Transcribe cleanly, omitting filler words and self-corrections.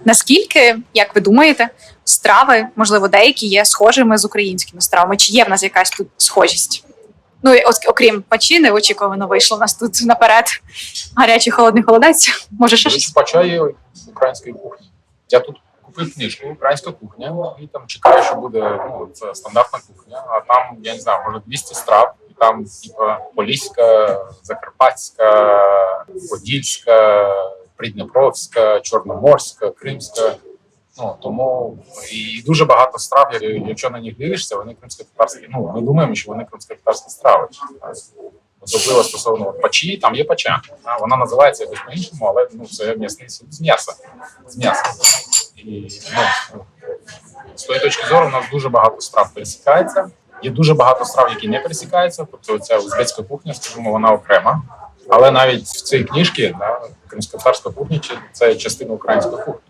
Наскільки, як ви думаєте, страви, можливо, деякі є схожими з українськими стравами? Чи є в нас якась тут схожість? Ну, і окрім пачі, неочікувано вийшло у нас тут наперед гарячий холодний холодець. Може, ще щось? Пача є української кухні. Я тут купив книжку «Українська кухня» і там чекаю, що буде, це стандартна кухня, а там, я не знаю, може 200 страв, і там типа поліська, закарпатська, подільська, придніпровська, чорноморська, кримська. Тому і дуже багато страв, якщо на них дивишся, вони кримсько-татарські. Ми думаємо, що вони кримсько-татарські страви. Особливо стосовно пачі, там є пача. Вона називається якось по-іншому, але це м'ясний суп з м'яса. І з тої точки зору, у нас дуже багато страв пересікається. Є дуже багато страв, які не пересікаються. Тобто ця узбецька кухня, скажімо, вона окрема. Але навіть в цій книжці кримсько-татарська кухня – це частина української кухні.